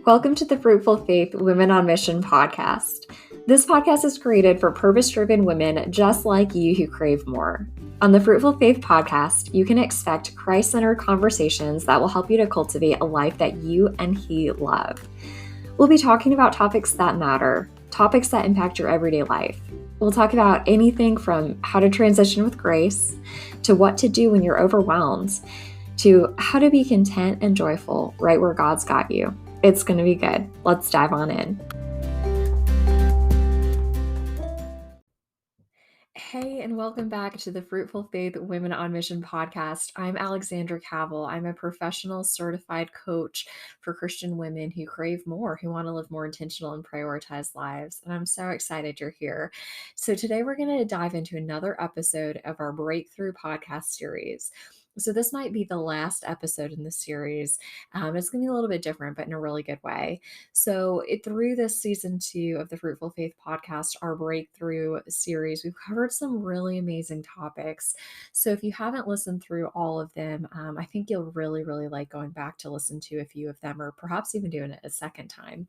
Welcome to the Fruitful Faith Women on Mission podcast. This podcast is created for purpose-driven women just like you who crave more. On the Fruitful Faith podcast, you can expect Christ-centered conversations that will help you to cultivate a life that you and He love. We'll be talking about topics that matter, topics that impact your everyday life. We'll talk about anything from how to transition with grace, to what to do when you're overwhelmed, to how to be content and joyful right where God's got you. It's going to be good. Let's dive on in. Hey, and welcome back to the Fruitful Faith Women on Mission podcast. I'm Alexandra Cavill. I'm a professional certified coach for Christian women who crave more, who want to live more intentional and prioritized lives. And I'm so excited you're here. So today we're going to dive into another episode of our Breakthrough podcast series. So this might be the last episode in the series. It's going to be a little bit different, but in a really good way. So through this season 2 of the Fruitful Faith podcast, our Breakthrough series, we've covered some really amazing topics. So if you haven't listened through all of them, I think you'll really, really like going back to listen to a few of them, or perhaps even doing it a second time.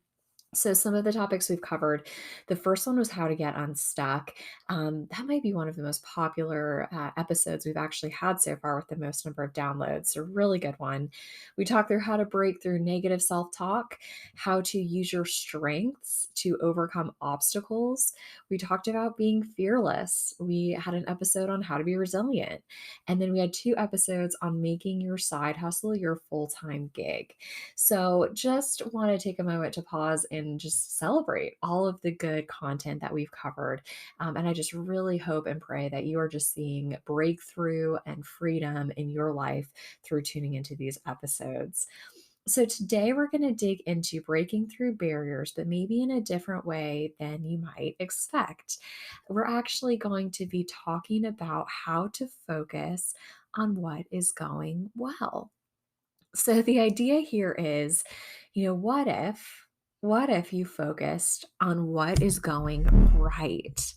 So some of the topics we've covered, the first one was how to get unstuck. That might be one of the most popular episodes we've actually had so far with the most number of downloads. A really good one. We talked through how to break through negative self-talk, how to use your strengths to overcome obstacles. We talked about being fearless. We had an episode on how to be resilient. And then we had 2 episodes on making your side hustle your full-time gig. So just want to take a moment to pause and just celebrate all of the good content that we've covered. And I just really hope and pray that you are just seeing breakthrough and freedom in your life through tuning into these episodes. So today we're going to dig into breaking through barriers, but maybe in a different way than you might expect. We're actually going to be talking about how to focus on what is going well. So the idea here is, what if you focused on what is going right?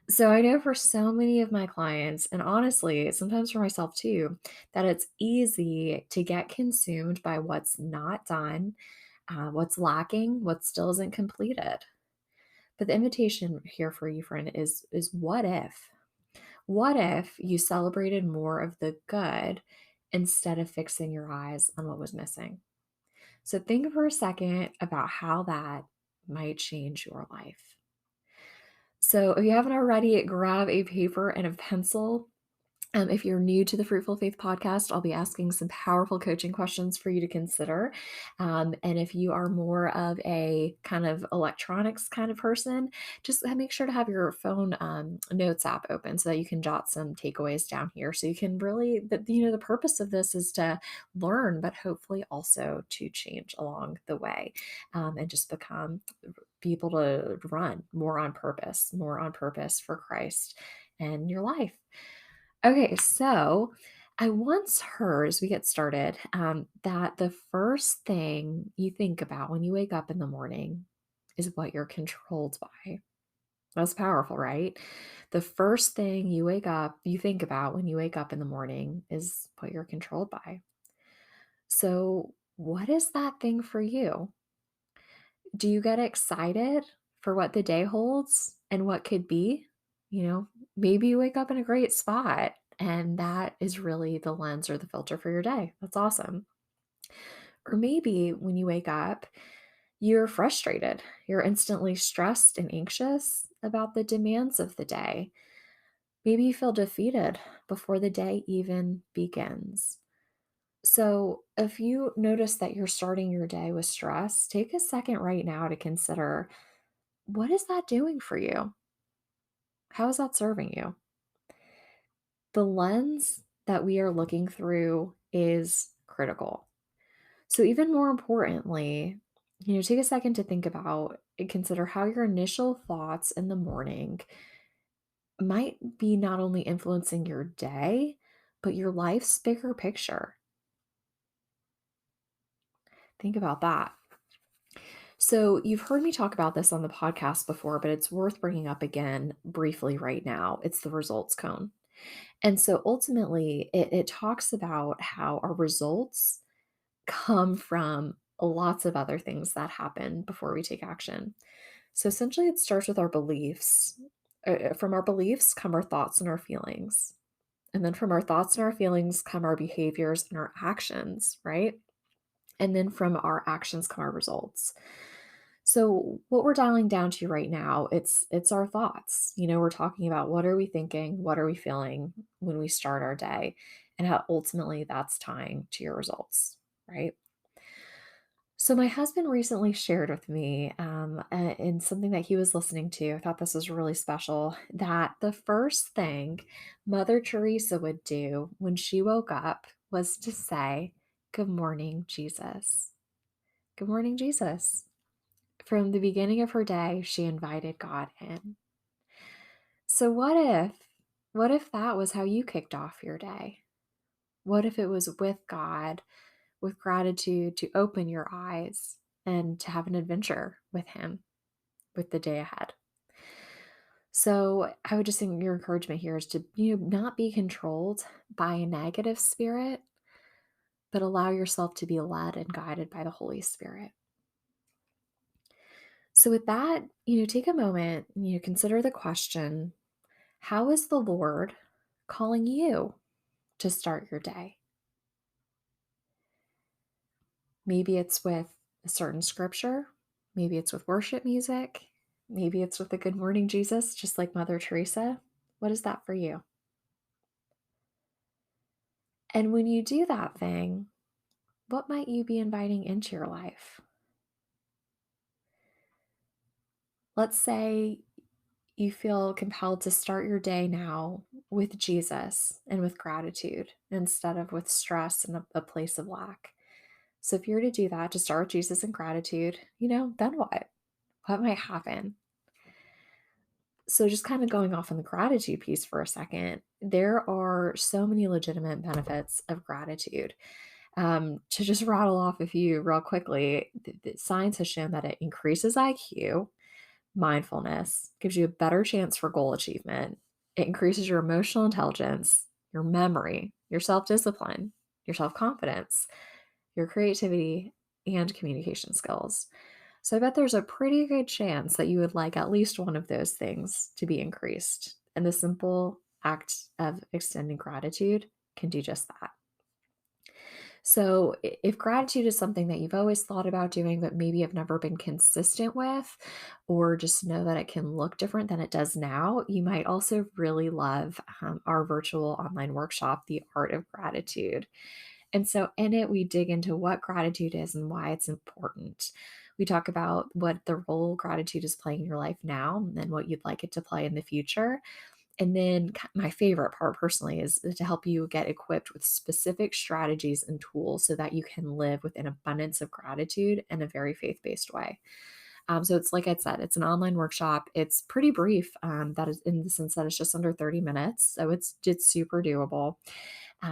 So I know for so many of my clients, and honestly, sometimes for myself too, that it's easy to get consumed by what's not done, what's lacking, what still isn't completed. But the invitation here for you, friend, is what if? What if you celebrated more of the good instead of fixing your eyes on what was missing? So think for a second about how that might change your life. So if you haven't already, grab a paper and a pencil. If you're new to the Fruitful Faith podcast, I'll be asking some powerful coaching questions for you to consider. And if you are more of a kind of electronics kind of person, just make sure to have your phone notes app open so that you can jot some takeaways down here. So you can really, the purpose of this is to learn, but hopefully also to change along the way, and just be able to run more on purpose for Christ and your life. Okay, so I once heard, as we get started, that the first thing you think about when you wake up in the morning is what you're controlled by. That's powerful, right? The first thing you think about when you wake up in the morning is what you're controlled by. So, what is that thing for you? Do you get excited for what the day holds and what could be? Maybe you wake up in a great spot and that is really the lens or the filter for your day. That's awesome. Or maybe when you wake up, you're frustrated. You're instantly stressed and anxious about the demands of the day. Maybe you feel defeated before the day even begins. So, if you notice that you're starting your day with stress, take a second right now to consider, what is that doing for you? How is that serving you? The lens that we are looking through is critical. So, even more importantly, take a second to think about and consider how your initial thoughts in the morning might be not only influencing your day, but your life's bigger picture. Think about that. So, you've heard me talk about this on the podcast before, but it's worth bringing up again briefly right now. It's the results cone. And so, ultimately, it talks about how our results come from lots of other things that happen before we take action. So essentially, it starts with our beliefs. From our beliefs come our thoughts and our feelings. And then from our thoughts and our feelings come our behaviors and our actions, right? And then from our actions come our results. So what we're dialing down to right now, it's our thoughts. We're talking about what are we thinking, what are we feeling when we start our day, and how ultimately that's tying to your results, right? So my husband recently shared with me, in something that he was listening to. I thought this was really special. That the first thing Mother Teresa would do when she woke up was to say, "Good morning, Jesus." Good morning, Jesus. From the beginning of her day, she invited God in. So what if that was how you kicked off your day? What if it was with God, with gratitude to open your eyes and to have an adventure with Him, with the day ahead? So I would just think your encouragement here is to not be controlled by a negative spirit, but allow yourself to be led and guided by the Holy Spirit. So with that, take a moment, consider the question, how is the Lord calling you to start your day? Maybe it's with a certain scripture, maybe it's with worship music, maybe it's with the Good Morning Jesus, just like Mother Teresa. What is that for you? And when you do that thing, what might you be inviting into your life? Let's say you feel compelled to start your day now with Jesus and with gratitude instead of with stress and a place of lack. So if you're to do that, to start with Jesus and gratitude, then what? What might happen? So just kind of going off on the gratitude piece for a second, there are so many legitimate benefits of gratitude. To just rattle off a few real quickly, science has shown that it increases IQ, mindfulness, gives you a better chance for goal achievement. It increases your emotional intelligence, your memory, your self discipline, your self confidence, your creativity, and communication skills. So I bet there's a pretty good chance that you would like at least one of those things to be increased. And the simple act of extending gratitude can do just that. So, if gratitude is something that you've always thought about doing, but maybe have never been consistent with, or just know that it can look different than it does now, you might also really love our virtual online workshop, The Art of Gratitude. And so, in it, we dig into what gratitude is and why it's important. We talk about what the role gratitude is playing in your life now and what you'd like it to play in the future. And then my favorite part personally is to help you get equipped with specific strategies and tools so that you can live with an abundance of gratitude in a very faith-based way. So it's like I said, it's an online workshop. It's pretty brief. That is in the sense that it's just under 30 minutes, so it's super doable.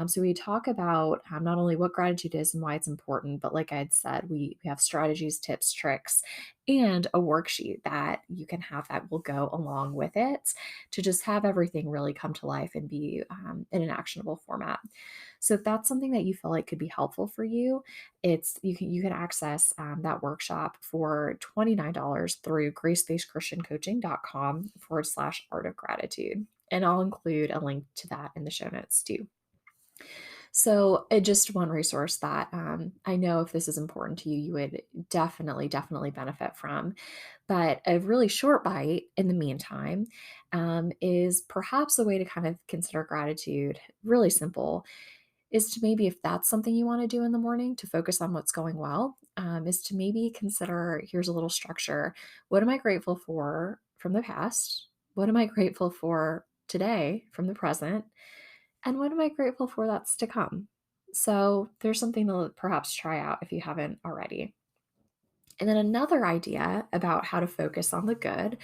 So we talk about not only what gratitude is and why it's important, but like I had said, we have strategies, tips, tricks, and a worksheet that you can have that will go along with it to just have everything really come to life and be in an actionable format. So if that's something that you feel like could be helpful for you, you can access that workshop for $29 through gracebasedchristiancoaching.com/art of gratitude. And I'll include a link to that in the show notes too. So, just one resource that I know if this is important to you, you would definitely, definitely benefit from. But a really short bite in the meantime is perhaps a way to kind of consider gratitude. Really simple is to maybe, if that's something you want to do in the morning to focus on what's going well, is to maybe consider here's a little structure. What am I grateful for from the past? What am I grateful for today from the present? And what am I grateful for that's to come? So there's something to perhaps try out if you haven't already. And then another idea about how to focus on the good,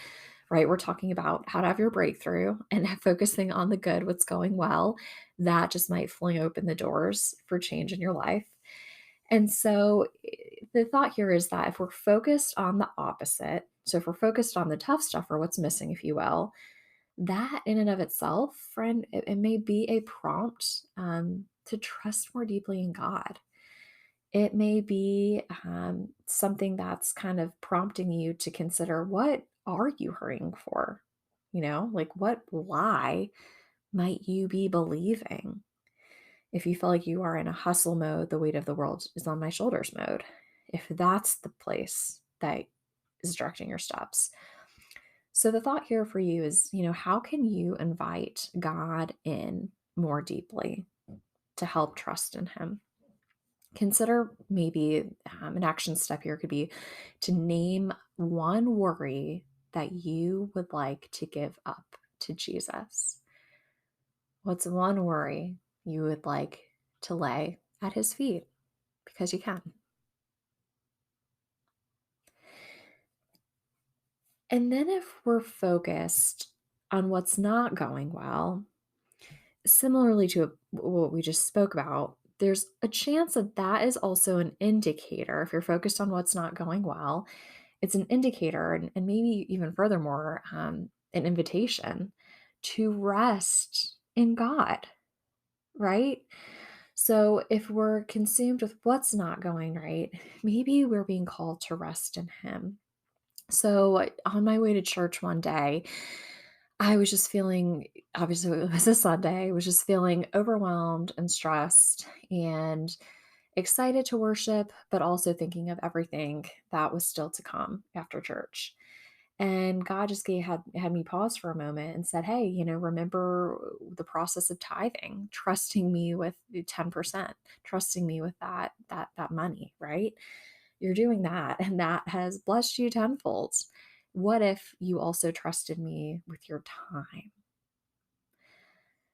right? We're talking about how to have your breakthrough and focusing on the good, what's going well. That just might fling open the doors for change in your life. And so the thought here is that if we're focused on the opposite, so if we're focused on the tough stuff or what's missing, if you will, that in and of itself, friend, it may be a prompt to trust more deeply in God. It may be something that's kind of prompting you to consider, what are you hurrying for? Like, what lie might you be believing? If you feel like you are in a hustle mode, the weight of the world is on my shoulders mode. If that's the place that is directing your steps. So the thought here for you is, how can you invite God in more deeply to help trust in Him? Consider maybe an action step here could be to name one worry that you would like to give up to Jesus. What's one worry you would like to lay at His feet? Because you can. And then if we're focused on what's not going well, similarly to what we just spoke about, there's a chance that that is also an indicator. If you're focused on what's not going well, it's an indicator, and maybe even furthermore, an invitation to rest in God, right? So if we're consumed with what's not going right, maybe we're being called to rest in Him. So on my way to church one day, I was just feeling, obviously, it was a Sunday, I was just feeling overwhelmed and stressed and excited to worship, but also thinking of everything that was still to come after church. And God just had me pause for a moment and said, "Hey, remember the process of tithing, trusting me with the 10%, trusting me with that money, right? You're doing that, and that has blessed you tenfold. What if you also trusted me with your time?"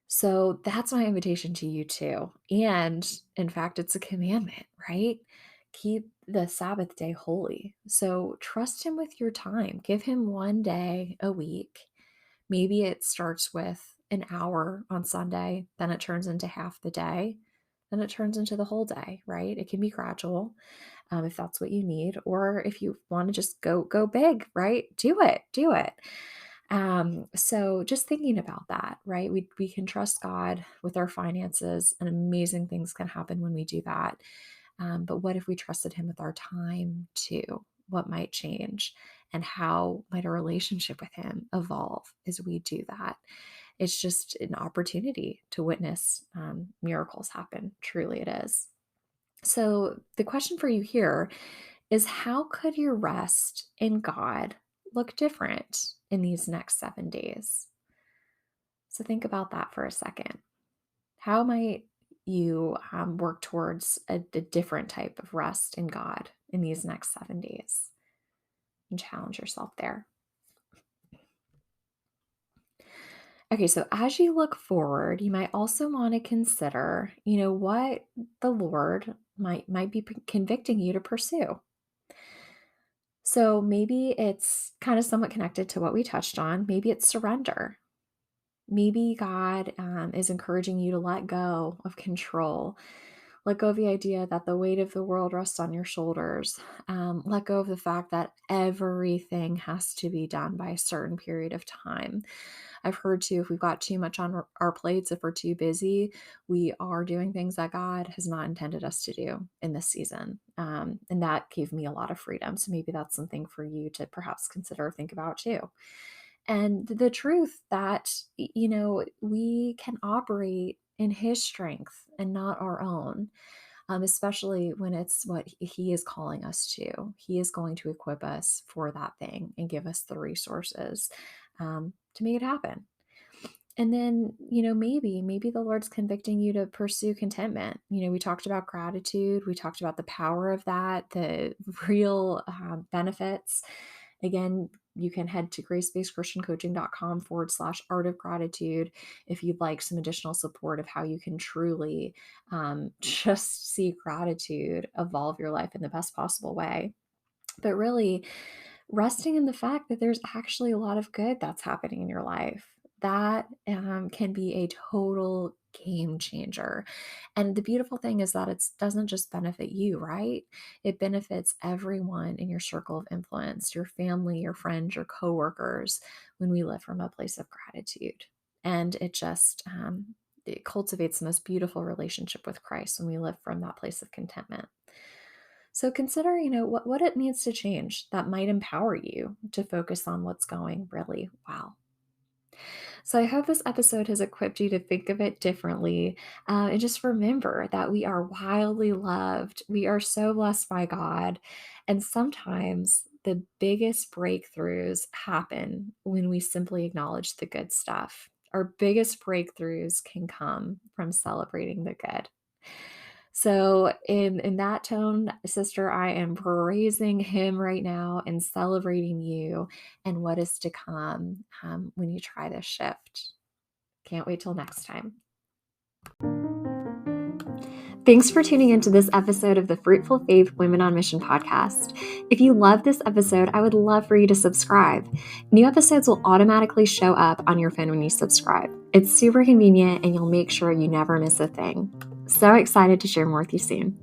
So that's my invitation to you too. And in fact, it's a commandment, right? Keep the Sabbath day holy. So trust Him with your time. Give Him one day a week. Maybe it starts with an hour on Sunday, then it turns into half the day, then it turns into the whole day, right? It can be gradual, if that's what you need, or if you want to just go big, right? Do it. So just thinking about that, right? We can trust God with our finances, and amazing things can happen when we do that. But what if we trusted Him with our time too? What might change? And how might our relationship with Him evolve as we do that? It's just an opportunity to witness miracles happen. Truly, it is. So, the question for you here is, how could your rest in God look different in these next 7 days? So, think about that for a second. How might you work towards a different type of rest in God in these next 7 days? And challenge yourself there. Okay, so as you look forward, you might also want to consider, what the Lord might be convicting you to pursue. So maybe it's kind of somewhat connected to what we touched on. Maybe it's surrender. Maybe God is encouraging you to let go of control, let go of the idea that the weight of the world rests on your shoulders, let go of the fact that everything has to be done by a certain period of time. I've heard too, if we've got too much on our plates, if we're too busy, we are doing things that God has not intended us to do in this season. And that gave me a lot of freedom. So maybe that's something for you to perhaps consider or think about too. And the truth that, we can operate in His strength and not our own, especially when it's what He is calling us to. He is going to equip us for that thing and give us the resources to make it happen. And then, maybe the Lord's convicting you to pursue contentment. We talked about gratitude. We talked about the power of that, the real benefits. Again, you can head to gracebasechristiancoaching.com/art of gratitude if you'd like some additional support of how you can truly just see gratitude evolve your life in the best possible way. But really, resting in the fact that there's actually a lot of good that's happening in your life. That can be a total game changer. And the beautiful thing is that it doesn't just benefit you, right? It benefits everyone in your circle of influence, your family, your friends, your coworkers, when we live from a place of gratitude. And it just it cultivates the most beautiful relationship with Christ when we live from that place of contentment. So consider, what it needs to change that might empower you to focus on what's going really well. So I hope this episode has equipped you to think of it differently. And just remember that we are wildly loved. We are so blessed by God. And sometimes the biggest breakthroughs happen when we simply acknowledge the good stuff. Our biggest breakthroughs can come from celebrating the good. So in that tone, sister, I am praising him right now and celebrating you and what is to come when you try this shift. Can't wait till next time. Thanks for tuning into this episode of the Fruitful Faith Women on Mission podcast. If you love this episode, I would love for you to subscribe. New episodes will automatically show up on your phone when you subscribe. It's super convenient and you'll make sure you never miss a thing. So excited to share more with you soon.